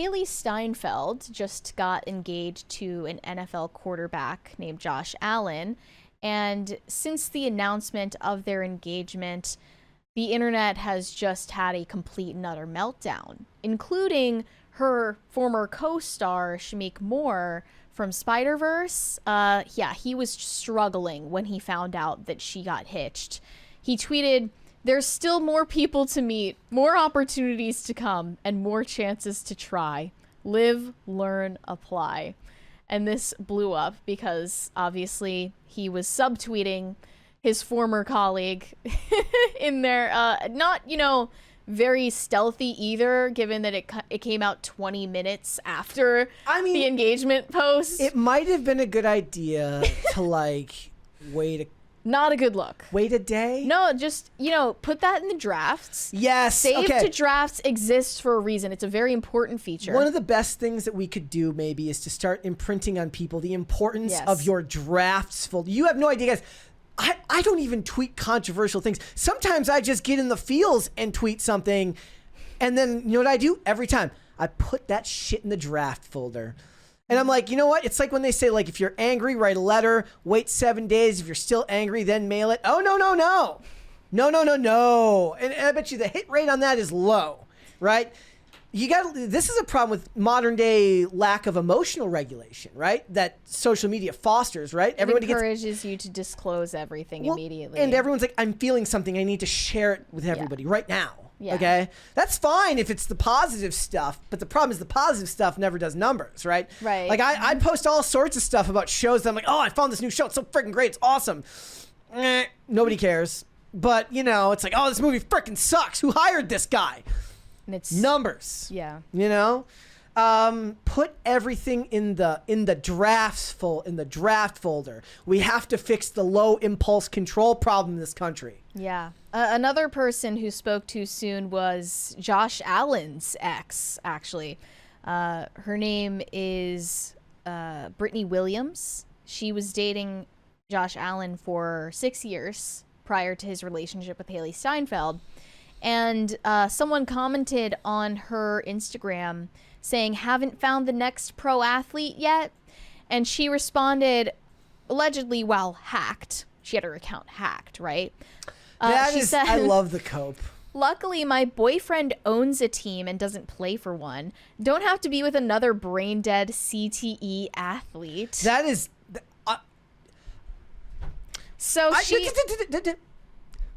Hailee Steinfeld just got engaged to an NFL quarterback named Josh Allen. And since the announcement of their engagement, the internet has just had a complete and utter meltdown, including her former co-star, Shameik Moore, from Spider-Verse. He was struggling when he found out that she got hitched. He tweeted, "There's still more people to meet, more opportunities to come, and more chances to try. Live, learn, apply." And this blew up because obviously he was subtweeting his former colleague in there. Not, very stealthy either, given that it came out 20 minutes after the engagement post. It might have been a good idea to Not a good look. Wait a day? No, just, put that in the drafts. Yes. Save to drafts exists for a reason. It's a very important feature. One of the best things that we could do maybe is to start imprinting on people the importance of your drafts folder. You have no idea, guys. I don't even tweet controversial things. Sometimes I just get in the feels and tweet something. And then, you know what I do? Every time I put that shit in the draft folder. And I'm like, you know what? It's like when they say, like, if you're angry, write a letter, wait 7 days. If you're still angry, then mail it. Oh, no. No. And I bet you the hit rate on that is low, right? This is a problem with modern day lack of emotional regulation, right? That social media fosters, right? Everybody encourages you to disclose everything immediately. And everyone's like, I'm feeling something. I need to share it with everybody right now. Yeah. Okay, that's fine if it's the positive stuff, but the problem is the positive stuff never does numbers, right? Right. Like I post all sorts of stuff about shows that I'm like, oh, I found this new show. It's so freaking great. It's awesome. Nobody cares. But, it's like, oh, this movie freaking sucks. Who hired this guy? And it's numbers. Yeah. Put everything in the draft folder. We have to fix the low impulse control problem in this country. Yeah. Another person who spoke too soon was Josh Allen's ex, actually. Her name is Brittany Williams. She was dating Josh Allen for 6 years prior to his relationship with Hailee Steinfeld. And someone commented on her Instagram saying, "Haven't found the next pro athlete yet?" And she responded, allegedly while hacked. She had her account hacked, right? She said, I love the cope. "Luckily, my boyfriend owns a team and doesn't play for one. Don't have to be with another brain-dead CTE athlete." That is...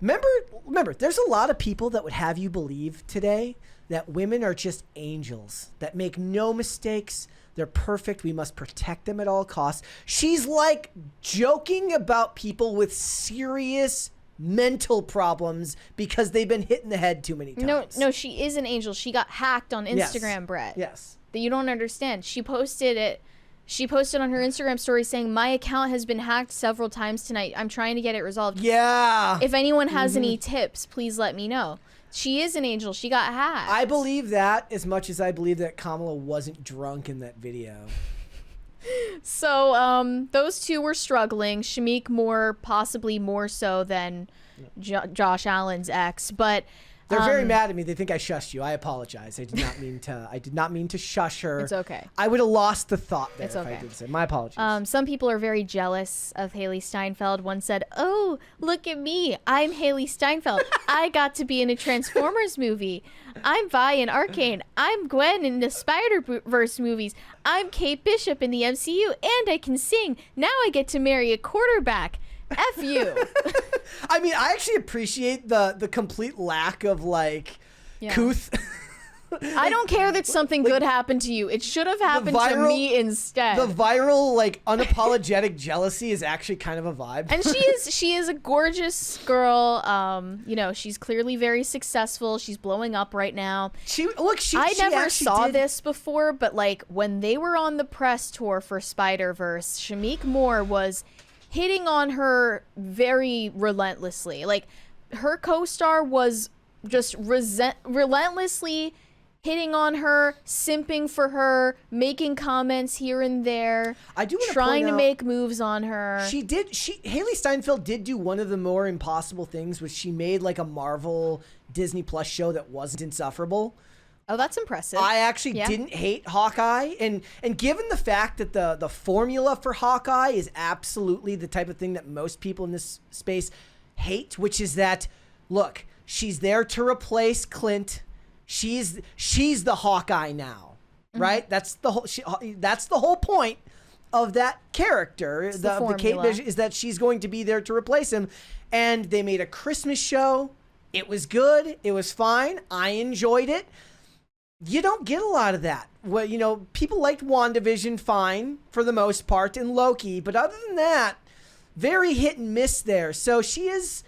Remember, there's a lot of people that would have you believe today that women are just angels, that make no mistakes. They're perfect. We must protect them at all costs. She's like joking about people with serious mental problems because they've been hit in the head too many times. No, she is an angel. She got hacked on Instagram, yes. Brett. Yes. That you don't understand. She posted on her Instagram story saying, "My account has been hacked several times tonight. I'm trying to get it resolved. Yeah. If anyone has any tips, please let me know." She is an angel. She got hacked. I believe that as much as I believe that Kamala wasn't drunk in that video. So those two were struggling. Shameik Moore possibly more so than Josh Allen's ex, but they're very mad at me. They think I shushed you. I apologize. I did not mean to shush her. It's okay. I would have lost the thought there if I did say. My apologies. Some people are very jealous of Hailee Steinfeld. One said, "Oh, look at me. I'm Hailee Steinfeld. I got to be in a Transformers movie. I'm Vi in Arcane. I'm Gwen in the Spider-Verse movies. I'm Kate Bishop in the MCU, and I can sing. Now I get to marry a quarterback. F you." I mean, I actually appreciate the complete lack of couth. I don't care that something good happened to you. It should have happened to me instead. The viral, unapologetic jealousy is actually kind of a vibe. And she is a gorgeous girl. She's clearly very successful. She's blowing up right now. I never saw this before, but when they were on the press tour for Spider-Verse, Shameik Moore was hitting on her very relentlessly. Her co-star was just relentlessly hitting on her, simping for her, making comments here and there. I do want to trying to make moves on her. Hailee Steinfeld did do one of the more impossible things, which she made a Marvel Disney Plus show that wasn't insufferable. Oh, that's impressive. I actually didn't hate Hawkeye, and given the fact that the formula for Hawkeye is absolutely the type of thing that most people in this space hate, which is that, look, she's there to replace Clint. She's the Hawkeye now, right? That's the whole point of that character. The Kate Bishop is that she's going to be there to replace him, and they made a Christmas show. It was good. It was fine. I enjoyed it. You don't get a lot of that. Well, you know, people liked WandaVision fine for the most part, and Loki, but other than that, very hit and miss there. So she's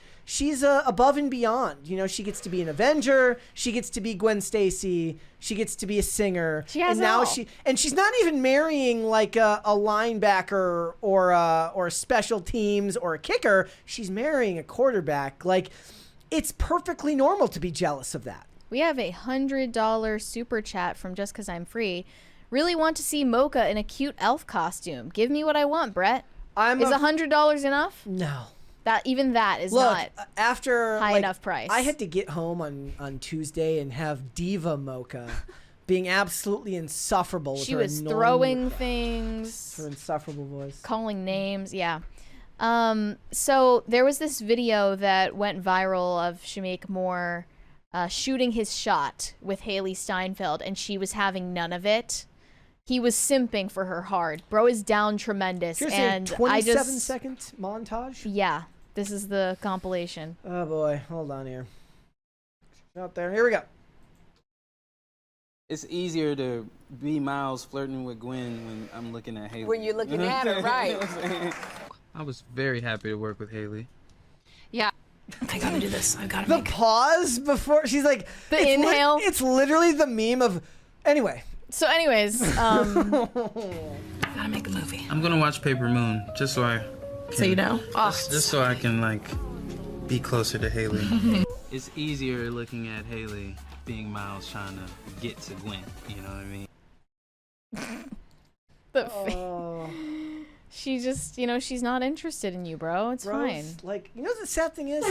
above and beyond. You know, she gets to be an Avenger. She gets to be Gwen Stacy. She gets to be a singer. She has and now all. she's not even marrying like a linebacker or a special teams or a kicker. She's marrying a quarterback. Like, it's perfectly normal to be jealous of that. We have a $100 super chat from Just 'Cause I'm Free. Really want to see Mocha in a cute elf costume. Give me what I want, Brett. Is $100 enough? No. That is not after high enough price. I had to get home on Tuesday and have Diva Mocha being absolutely insufferable. With she her was throwing things. Her insufferable voice. Calling names, yeah. So there was this video that went viral of Shameik Moore shooting his shot with Hailee Steinfeld, and she was having none of it. He was simping for her hard. Bro is down tremendous. And 27-second montage? Yeah, this is the compilation. Oh boy, hold on here. Out there, here we go. It's easier to be Miles flirting with Gwen when I'm looking at Hailee. When you're looking at her, right. I was very happy to work with Hailee. Yeah. I gotta do this. I gotta The pause before she's like the inhale. It's literally the meme of anyway. So anyways, gotta make a movie. I'm gonna watch Paper Moon just so I can, So you know? just so I can like be closer to Hailee. It's easier looking at Hailee being Miles trying to get to Gwen, you know what I mean? She just, she's not interested in you, bro. It's fine. Like, you know what the sad thing is?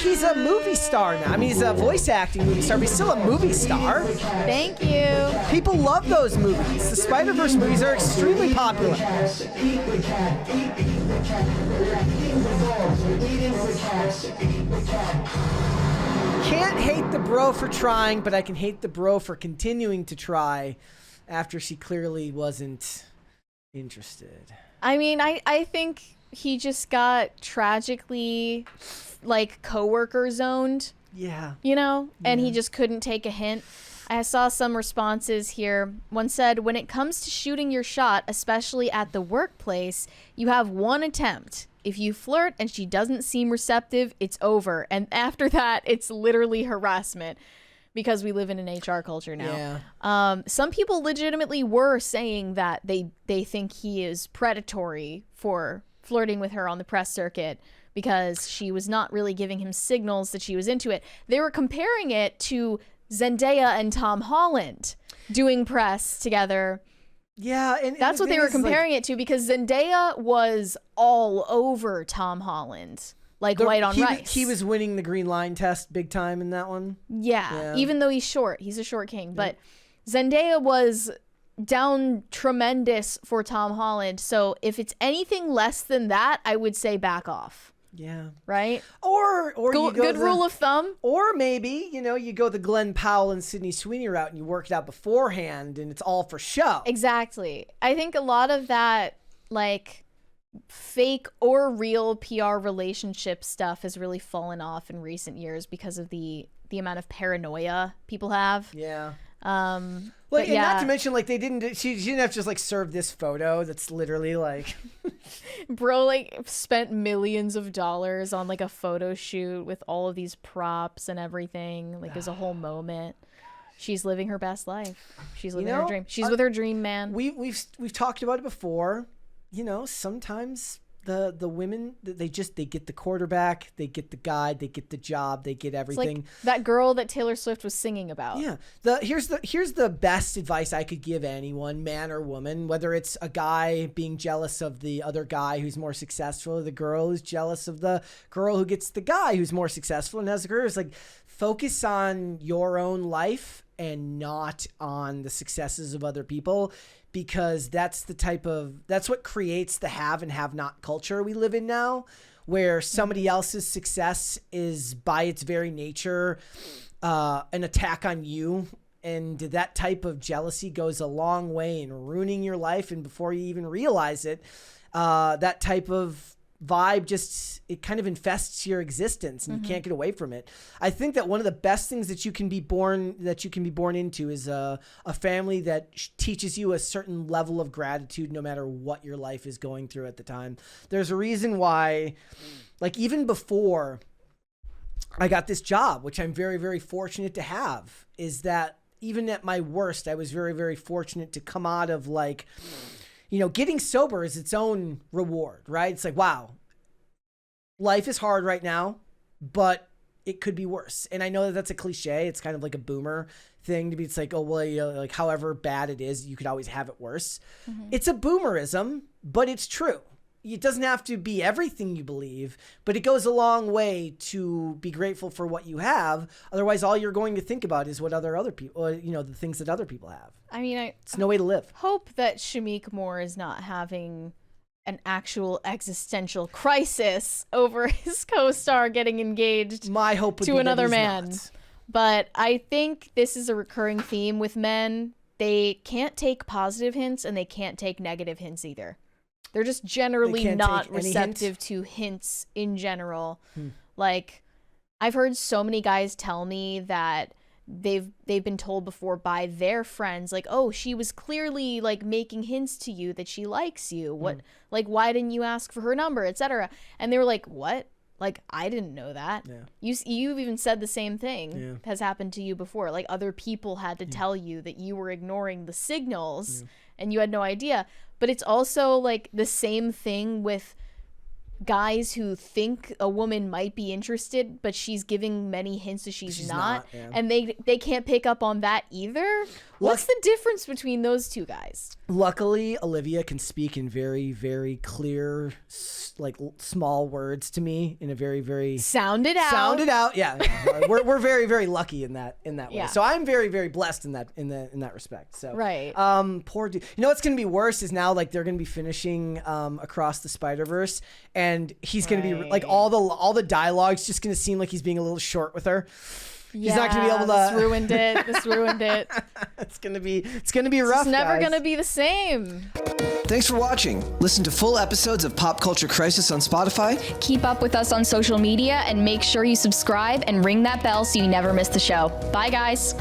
He's a movie star now. I mean, he's a voice acting movie star, but he's still a movie star. Thank you. People love those movies. The Spider-Verse movies are extremely popular. Can't hate the bro for trying, but I can hate the bro for continuing to try after she clearly wasn't interested. I mean, I think he just got tragically, like, coworker zoned. Yeah. And he just couldn't take a hint. I saw some responses here. One said, when it comes to shooting your shot, especially at the workplace, you have one attempt. If you flirt and she doesn't seem receptive, it's over. And after that, it's literally harassment. Because we live in an HR culture now. Yeah. Some people legitimately were saying that they think he is predatory for flirting with her on the press circuit because she was not really giving him signals that she was into it. They were comparing it to Zendaya and Tom Holland doing press together. Yeah, and that's what they were comparing it to, because Zendaya was all over Tom Holland. Like white on rice. He was winning the green line test big time in that one. Yeah. Even though he's short. He's a short king. But Zendaya was down tremendous for Tom Holland. So if it's anything less than that, I would say back off. Yeah. Right? Or good rule of thumb. Or maybe, you go the Glenn Powell and Sydney Sweeney route and you work it out beforehand and it's all for show. Exactly. I think a lot of that, like, fake or real PR relationship stuff has really fallen off in recent years because of the amount of paranoia people have. Yeah. But and not to mention, like, she didn't have to just like serve this photo that's literally like bro like spent millions of dollars on like a photo shoot with all of these props and everything. Like, there's a whole moment. She's living her best life. She's living her dream. She's with her dream man. We've talked about it before. Sometimes the women, they get the quarterback, they get the guy, they get the job, they get everything. It's like that girl that Taylor Swift was singing about. Yeah. Here's the best advice I could give anyone, man or woman, whether it's a guy being jealous of the other guy who's more successful, or the girl who's jealous of the girl who gets the guy who's more successful and has a career. It's like, focus on your own life and not on the successes of other people, because that's what creates the have and have not culture we live in now, where somebody else's success is by its very nature an attack on you. And that type of jealousy goes a long way in ruining your life. And before you even realize it, that type of vibe it kind of infests your existence, and you can't get away from it. I think that one of the best things that you can be born into is a family that teaches you a certain level of gratitude no matter what your life is going through at the time. There's a reason why, like, even before I got this job, which I'm very, very fortunate to have, is that even at my worst, I was very, very fortunate to come out of, like, getting sober is its own reward, right? It's like, wow, life is hard right now, but it could be worse. And I know that that's a cliche. It's kind of like a boomer thing to be, it's like, oh, well, like, however bad it is, you could always have it worse. It's a boomerism, but it's true. It doesn't have to be everything you believe, but it goes a long way to be grateful for what you have. Otherwise, all you're going to think about is what other people, the things that other people have. I mean, it's no way to live. Hope that Shameik Moore is not having an actual existential crisis over his co-star getting engaged My hope would to be another that man. he's not. But I think this is a recurring theme with men. They can't take positive hints and they can't take negative hints either. They're just generally not receptive to hints in general. Like, I've heard so many guys tell me that they've been told before by their friends, like, oh, she was clearly, like, making hints to you that she likes you. What, like, why didn't you ask for her number, etc. And they were like, what? Like, I didn't know that. Yeah. You've even said the same thing has happened to you before. Like, other people had to tell you that you were ignoring the signals and you had no idea. But it's also, like, the same thing with guys who think a woman might be interested, but she's giving many hints that she's not. And they can't pick up on that either. What's the difference between those two guys? Luckily, Olivia can speak in very, very clear, like, small words to me in a very, very sound it out. Yeah, we're very, very lucky in that way. So I'm very, very blessed in that respect. So right. Poor dude. You know what's gonna be worse is now, like, they're gonna be finishing Across the Spider-Verse, and he's gonna be like, all the dialogue's just gonna seem like he's being a little short with her. He's not gonna be able to. This ruined it. It's gonna be rough. It's never guys. gonna be the same. Thanks for watching. Listen to full episodes of Pop Culture Crisis on Spotify. Keep up with us on social media and make sure you subscribe and ring that bell so you never miss the show. Bye, guys.